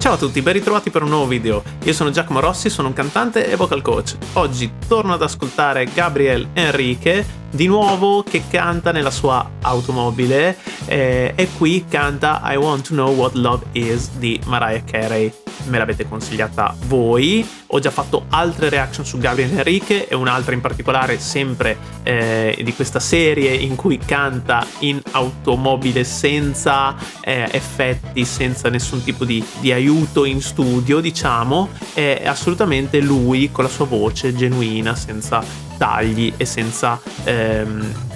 Ciao a tutti, ben ritrovati per un nuovo video. Io sono Giacomo Rossi, sono un cantante e vocal coach. Oggi torno ad ascoltare Gabriel Henrique, di nuovo che canta nella sua automobile e qui canta I Want to Know What Love Is di Mariah Carey. Me l'avete consigliata voi, ho già fatto altre reaction su Gabriel Henrique e un'altra in particolare sempre di questa serie in cui canta in automobile senza effetti, senza nessun tipo di aiuto in studio, diciamo. È assolutamente lui con la sua voce genuina, senza tagli e senza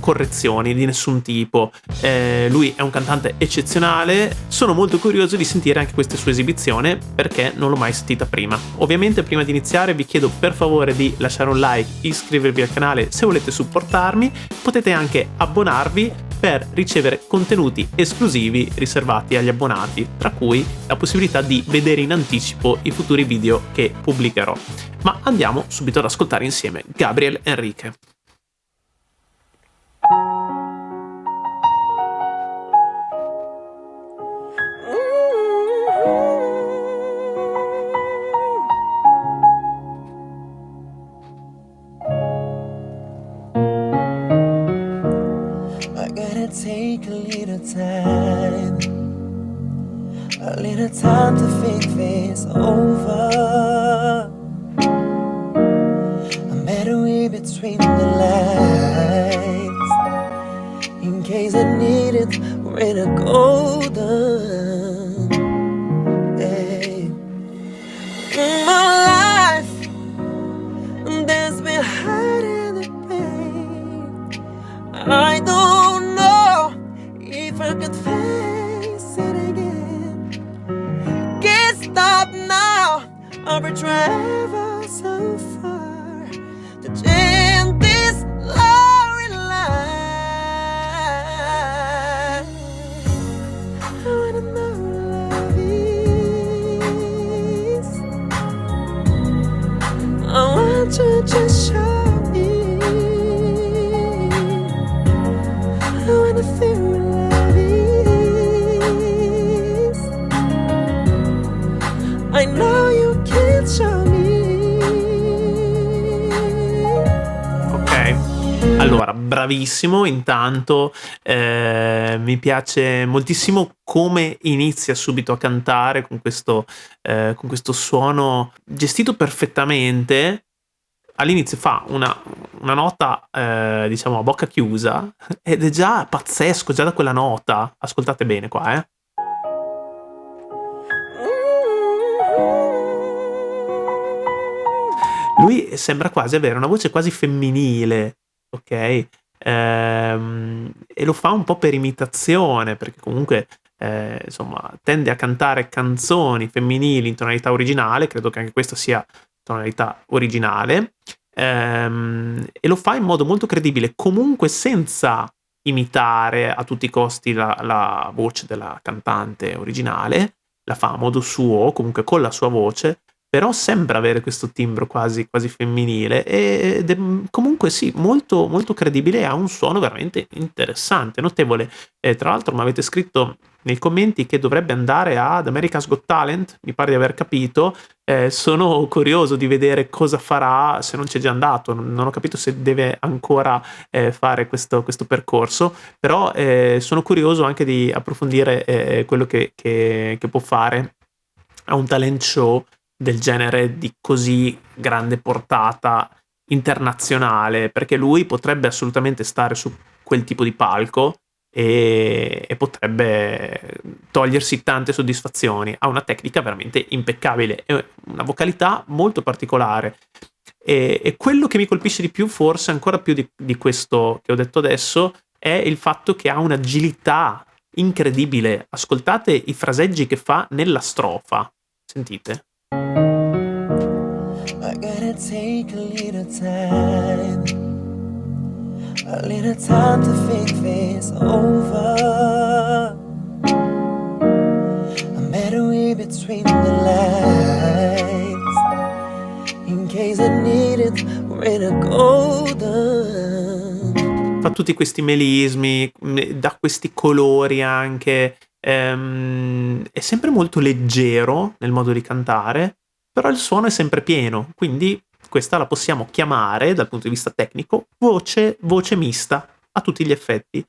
correzioni di nessun tipo. Lui è un cantante eccezionale, sono molto curioso di sentire anche questa sua esibizione perché non l'ho mai sentita prima. Ovviamente prima di iniziare vi chiedo per favore di lasciare un like, iscrivervi al canale se volete supportarmi, potete anche abbonarvi per ricevere contenuti esclusivi riservati agli abbonati, tra cui la possibilità di vedere in anticipo i futuri video che pubblicherò. Ma andiamo subito ad ascoltare insieme Gabriel Henrique. Take a little time to think this over. I'm better way between the lines, in case I need it when I go down. Hey. In my life, there's been hiding the pain. I don't know if I could face it again. Can't stop now, I've been traveling so far to change this lonely life. I wanna know what love is. I want you to just show me. I wanna feel what love is. I know you can't show me. Ok, allora bravissimo. Intanto mi piace moltissimo come inizia subito a cantare con questo suono gestito perfettamente. All'inizio fa una nota diciamo a bocca chiusa ed è già pazzesco, già da quella nota. Ascoltate bene qua, Lui sembra quasi avere una voce quasi femminile, ok? E lo fa un po' per imitazione, perché comunque insomma tende a cantare canzoni femminili in tonalità originale, credo che anche questa sia tonalità originale, e lo fa in modo molto credibile, comunque senza imitare a tutti i costi la voce della cantante originale, la fa a modo suo, comunque con la sua voce, però sembra avere questo timbro quasi femminile ed è comunque sì, molto, molto credibile e ha un suono veramente interessante, notevole. Tra l'altro mi avete scritto nei commenti che dovrebbe andare ad America's Got Talent, mi pare di aver capito. Sono curioso di vedere cosa farà, se non c'è già andato, non ho capito se deve ancora fare questo percorso, però sono curioso anche di approfondire quello che può fare a un talent show del genere di così grande portata internazionale, perché lui potrebbe assolutamente stare su quel tipo di palco e potrebbe togliersi tante soddisfazioni. Ha una tecnica veramente impeccabile e una vocalità molto particolare, e quello che mi colpisce di più, forse ancora più di questo che ho detto adesso, è il fatto che ha un'agilità incredibile. Ascoltate i fraseggi che fa nella strofa, sentite. I gotta take a little time to think this over. I'm better way between the lines, in case I need it when I go down. Fa tutti questi melismi, dà questi colori anche È sempre molto leggero nel modo di cantare, però il suono è sempre pieno, quindi questa la possiamo chiamare, dal punto di vista tecnico, voce mista a tutti gli effetti.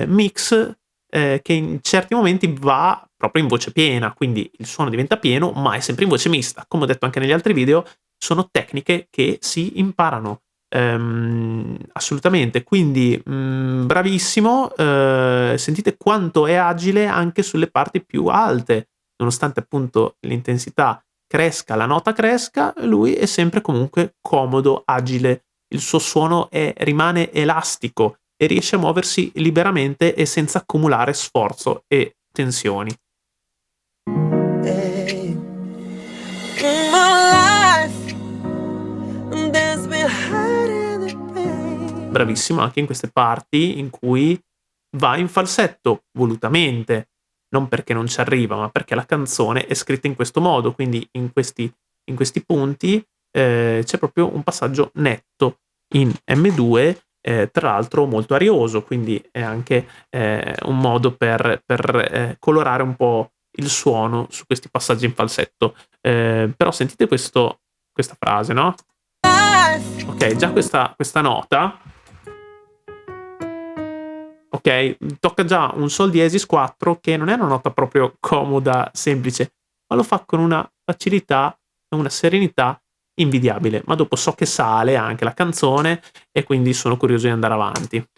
Mix che in certi momenti va proprio in voce piena, quindi il suono diventa pieno, ma è sempre in voce mista. Come ho detto anche negli altri video, sono tecniche che si imparano. Assolutamente, quindi bravissimo. Sentite quanto è agile anche sulle parti più alte, nonostante appunto l'intensità cresca, la nota cresca, lui è sempre comunque comodo, agile, il suo suono rimane elastico e riesce a muoversi liberamente e senza accumulare sforzo e tensioni. Hey. In my life, there's been hiding the pain. Bravissimo anche in queste parti in cui va in falsetto volutamente, non perché non ci arriva, ma perché la canzone è scritta in questo modo, quindi in questi punti c'è proprio un passaggio netto in M2, tra l'altro molto arioso, quindi è anche un modo per colorare un po' il suono su questi passaggi in falsetto. Però sentite questa frase, no? Ok, già questa nota, ok, tocca già un Sol diesis 4 che non è una nota proprio comoda, semplice, ma lo fa con una facilità e una serenità invidiabile. Ma dopo so che sale anche la canzone e quindi sono curioso di andare avanti.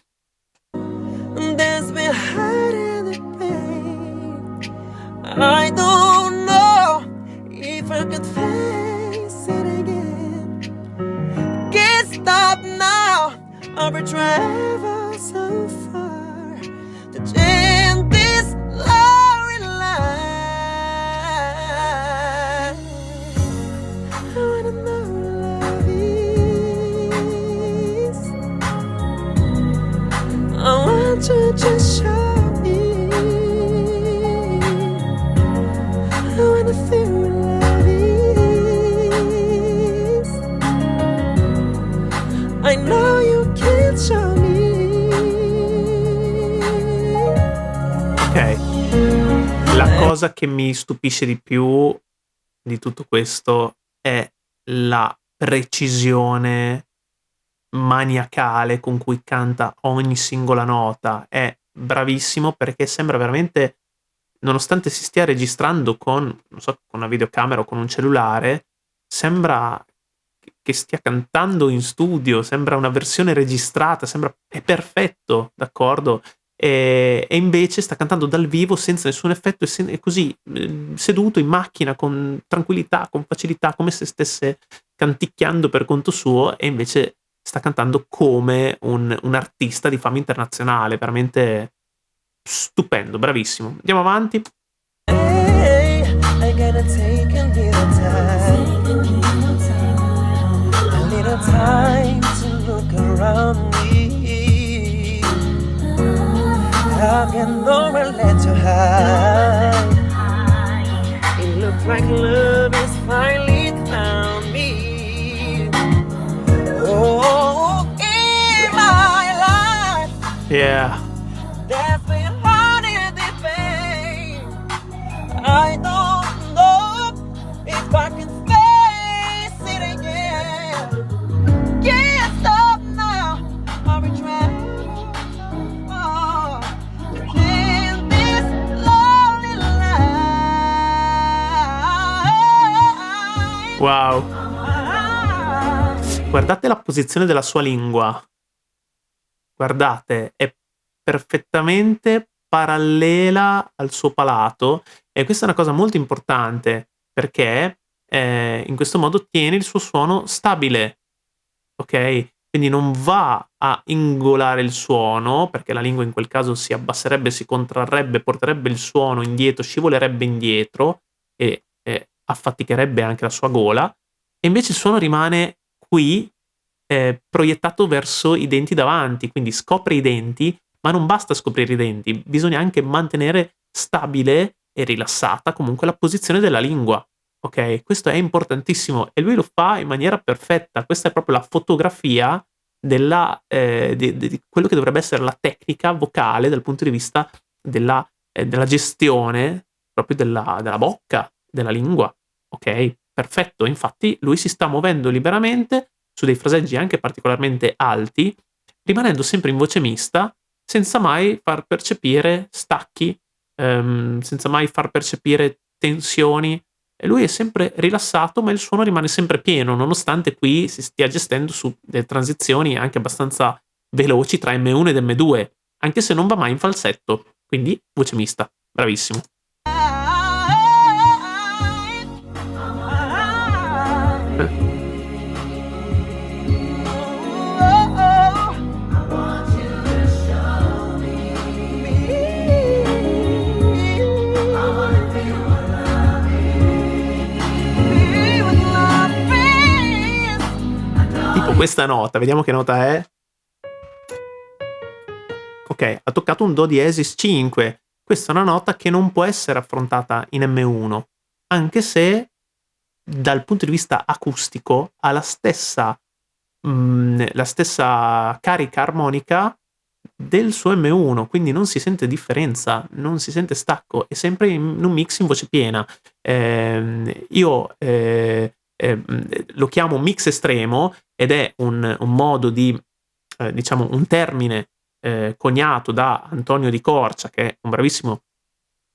There's been hiding the pain. I don't know if I could face it again. Can't stop now. I'll be travel so far to change this lonely life. I wanna know what love is. I want you to show me. I wanna feel what love is. I know you can show me. Ok, la cosa che mi stupisce di più di tutto questo è la precisione maniacale con cui canta ogni singola nota. È bravissimo perché sembra veramente, nonostante si stia registrando con, non so, con una videocamera o con un cellulare, sembra che stia cantando in studio, sembra una versione registrata, è perfetto, d'accordo? E invece sta cantando dal vivo senza nessun effetto e così, seduto in macchina con tranquillità, con facilità, come se stesse canticchiando per conto suo, e invece sta cantando come un artista di fama internazionale, veramente stupendo, bravissimo. Andiamo avanti. Hey, I gotta take a little time to look around me. I've got nowhere left to hide. It looks like love has finally found me. Oh, in my life, Yeah. there's been heartache and pain. I don't know if I can face it again. Can't stop now. I'll be trying to live this lonely life. Wow. Guardate la posizione della sua lingua. Guardate, è perfettamente parallela al suo palato, e questa è una cosa molto importante perché in questo modo tiene il suo suono stabile, ok? Quindi non va a ingolare il suono, perché la lingua in quel caso si abbasserebbe, si contrarrebbe, porterebbe il suono indietro, scivolerebbe indietro e affaticherebbe anche la sua gola, e invece il suono rimane qui, proiettato verso i denti davanti, quindi scopre i denti, ma non basta scoprire i denti, bisogna anche mantenere stabile e rilassata comunque la posizione della lingua, ok? Questo è importantissimo e lui lo fa in maniera perfetta. Questa è proprio la fotografia di quello che dovrebbe essere la tecnica vocale dal punto di vista della della gestione proprio della bocca, della lingua, ok? Perfetto, infatti lui si sta muovendo liberamente su dei fraseggi anche particolarmente alti, rimanendo sempre in voce mista, senza mai far percepire stacchi, senza mai far percepire tensioni. E lui è sempre rilassato, ma il suono rimane sempre pieno, nonostante qui si stia gestendo su delle transizioni anche abbastanza veloci tra M1 ed M2, anche se non va mai in falsetto. Quindi voce mista, bravissimo. Tipo questa nota, vediamo che nota è. Ok, ha toccato un Do diesis 5. Questa è una nota che non può essere affrontata in M1, anche se dal punto di vista acustico ha la stessa carica armonica del suo M1, quindi non si sente differenza, non si sente stacco, è sempre in un mix in voce piena. Io lo chiamo mix estremo ed è un modo di, diciamo, un termine coniato da Antonio Di Corcia, che è un bravissimo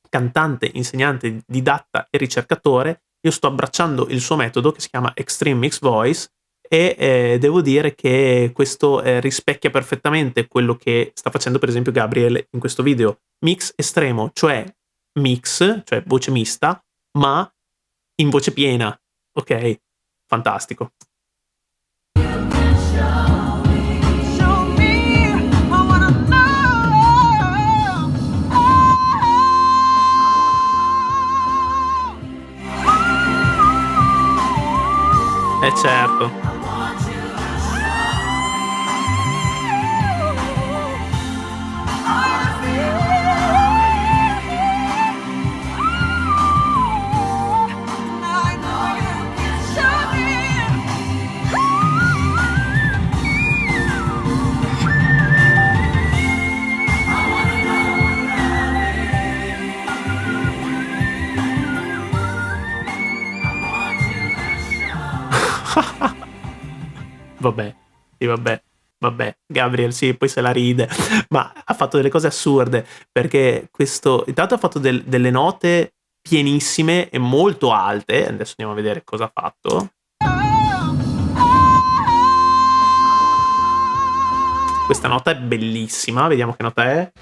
cantante, insegnante, didatta e ricercatore. Io sto abbracciando il suo metodo che si chiama Extreme Mix Voice e devo dire che questo rispecchia perfettamente quello che sta facendo per esempio Gabriel in questo video. Mix estremo, cioè mix, cioè voce mista, ma in voce piena. Ok? Fantastico. Certo. Vabbè, sì, vabbè, Gabriel sì, poi se la ride, ma ha fatto delle cose assurde, perché questo, intanto ha fatto delle note pienissime e molto alte, adesso andiamo a vedere cosa ha fatto. Questa nota è bellissima, vediamo che nota è.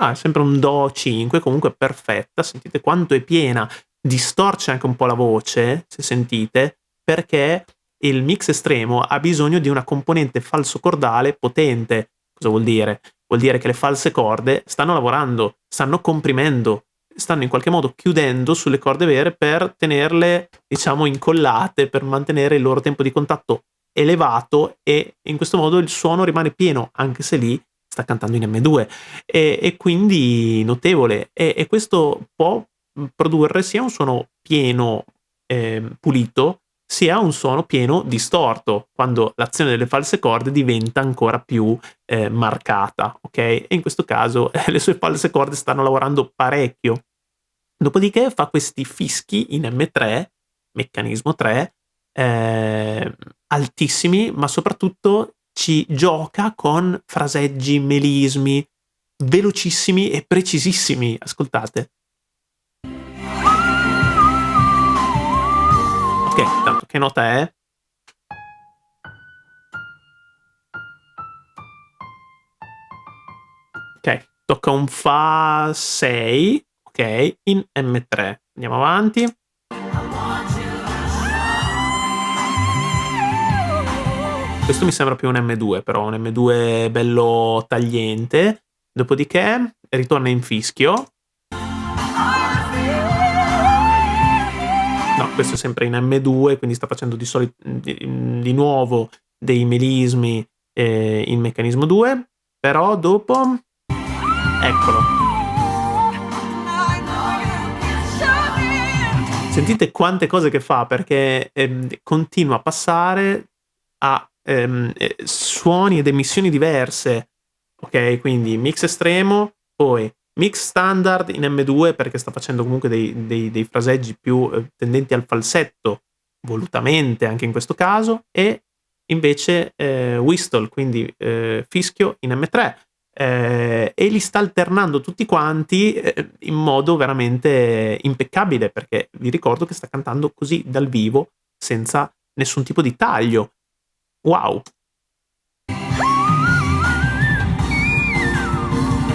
Ah, è sempre un Do 5, comunque perfetta, sentite quanto è piena, distorce anche un po' la voce, se sentite, perché il mix estremo ha bisogno di una componente falso cordale potente. Cosa vuol dire? Vuol dire che le false corde stanno lavorando, stanno comprimendo, stanno in qualche modo chiudendo sulle corde vere per tenerle, diciamo, incollate, per mantenere il loro tempo di contatto elevato e in questo modo il suono rimane pieno, anche se lì sta cantando in M2 e quindi notevole e questo può produrre sia un suono pieno pulito sia un suono pieno distorto quando l'azione delle false corde diventa ancora più marcata, ok? E in questo caso le sue false corde stanno lavorando parecchio. Dopodiché fa questi fischi in M3, meccanismo 3, altissimi, ma soprattutto ci gioca con fraseggi, melismi velocissimi e precisissimi. Ascoltate. Ok, tanto che nota è? Ok, tocca un Fa 6, ok, in M3. Andiamo avanti. Questo mi sembra più un M2, però un M2 bello tagliente. Dopodiché ritorna in fischio. No, questo è sempre in M2, quindi sta facendo di nuovo dei melismi in meccanismo 2, però dopo, eccolo. Sentite quante cose che fa, perché continua a passare a suoni ed emissioni diverse, ok? Quindi mix estremo, poi mix standard in M2 perché sta facendo comunque dei fraseggi più tendenti al falsetto, volutamente anche in questo caso, e invece whistle, quindi fischio in M3. E li sta alternando tutti quanti in modo veramente impeccabile, perché vi ricordo che sta cantando così dal vivo senza nessun tipo di taglio. Wow!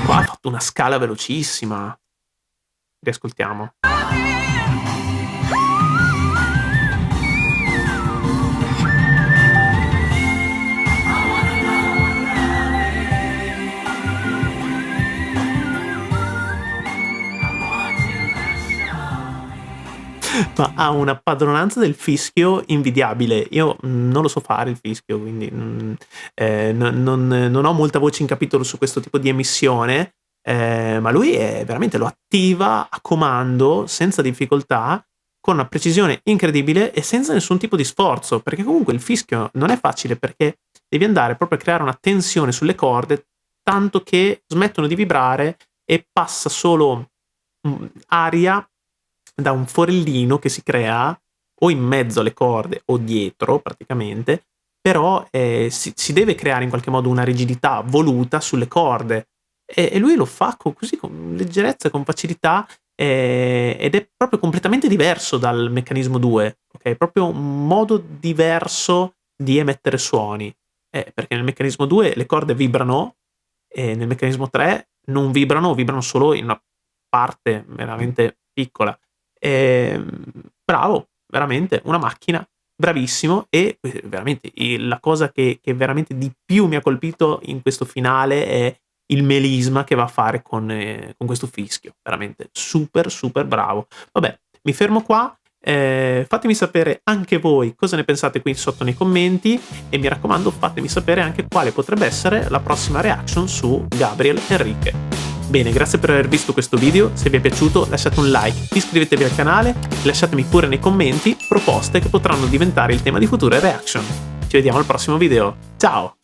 Qua ha fatto una scala velocissima. Riascoltiamo. Ma ha una padronanza del fischio invidiabile. Io non lo so fare il fischio, quindi non ho molta voce in capitolo su questo tipo di emissione, ma lui veramente lo attiva a comando, senza difficoltà, con una precisione incredibile e senza nessun tipo di sforzo, perché comunque il fischio non è facile, perché devi andare proprio a creare una tensione sulle corde, tanto che smettono di vibrare e passa solo aria da un forellino che si crea o in mezzo alle corde o dietro praticamente, però si deve creare in qualche modo una rigidità voluta sulle corde, e lui lo fa così con leggerezza e con facilità, ed è proprio completamente diverso dal meccanismo 2, ok? Proprio un modo diverso di emettere suoni, perché nel meccanismo 2 le corde vibrano e nel meccanismo 3 non vibrano, vibrano solo in una parte veramente piccola. Bravo, veramente una macchina, bravissimo, e veramente la cosa che veramente di più mi ha colpito in questo finale è il melisma che va a fare con questo fischio, veramente super super bravo. Vabbè, mi fermo qua. Fatemi sapere anche voi cosa ne pensate qui sotto nei commenti, e mi raccomando fatemi sapere anche quale potrebbe essere la prossima reaction su Gabriel Henrique. Bene, grazie per aver visto questo video. Se vi è piaciuto lasciate un like, iscrivetevi al canale e lasciatemi pure nei commenti proposte che potranno diventare il tema di future reaction. Ci vediamo al prossimo video. Ciao!